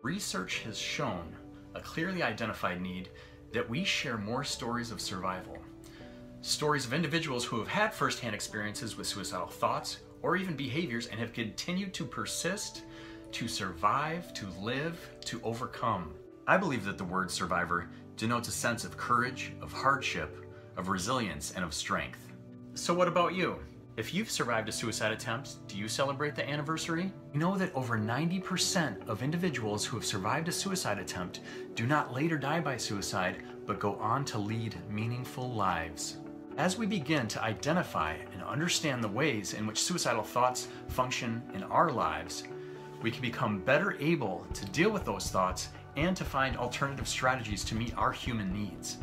Research has shown a clearly identified need that we share more stories of survival. Stories of individuals who have had firsthand experiences with suicidal thoughts or even behaviors and have continued to persist, to survive, to live, to overcome. I believe that the word survivor denotes a sense of courage, of hardship, of resilience, and of strength. So what about you? If you've survived a suicide attempt, do you celebrate the anniversary? You know that over 90% of individuals who have survived a suicide attempt do not later die by suicide, but go on to lead meaningful lives. As we begin to identify and understand the ways in which suicidal thoughts function in our lives, we can become better able to deal with those thoughts and to find alternative strategies to meet our human needs.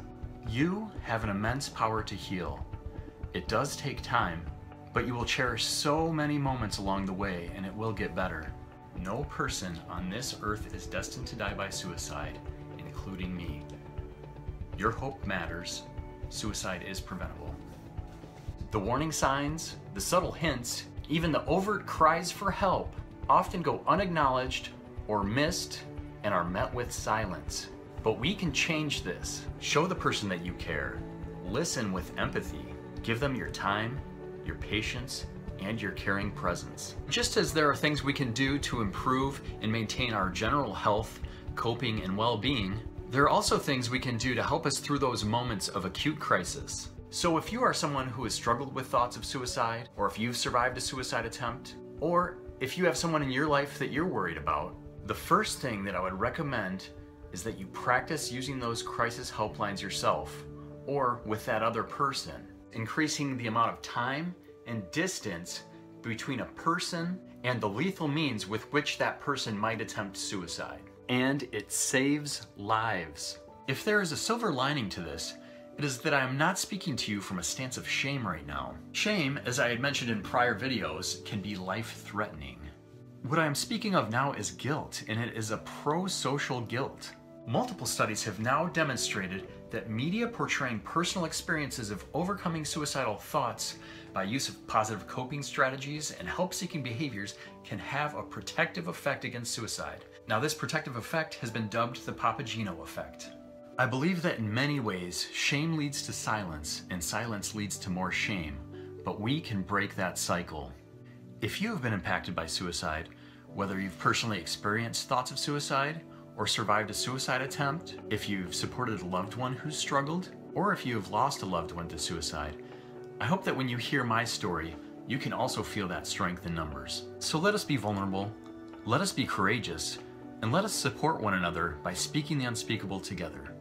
You have an immense power to heal. It does take time, but you will cherish so many moments along the way and it will get better. No person on this earth is destined to die by suicide, including me. Your hope matters. Suicide is preventable. The warning signs, the subtle hints, even the overt cries for help often go unacknowledged or missed and are met with silence. But we can change this. Show the person that you care. Listen with empathy. Give them your time, your patience, and your caring presence. Just as there are things we can do to improve and maintain our general health, coping, and well-being, there are also things we can do to help us through those moments of acute crisis. So if you are someone who has struggled with thoughts of suicide, or if you've survived a suicide attempt, or if you have someone in your life that you're worried about, the first thing that I would recommend is that you practice using those crisis helplines yourself, or with that other person, increasing the amount of time and distance between a person and the lethal means with which that person might attempt suicide. And it saves lives. If there is a silver lining to this, it is that I am not speaking to you from a stance of shame right now. Shame, as I had mentioned in prior videos, can be life-threatening. What I am speaking of now is guilt, and it is a pro-social guilt. Multiple studies have now demonstrated that media portraying personal experiences of overcoming suicidal thoughts by use of positive coping strategies and help-seeking behaviors can have a protective effect against suicide. Now, this protective effect has been dubbed the Papageno effect. I believe that in many ways, shame leads to silence, and silence leads to more shame, but we can break that cycle. If you have been impacted by suicide, whether you've personally experienced thoughts of suicide, or survived a suicide attempt, if you've supported a loved one who's struggled, or if you have lost a loved one to suicide, I hope that when you hear my story, you can also feel that strength in numbers. So let us be vulnerable, let us be courageous, and let us support one another by speaking the unspeakable together.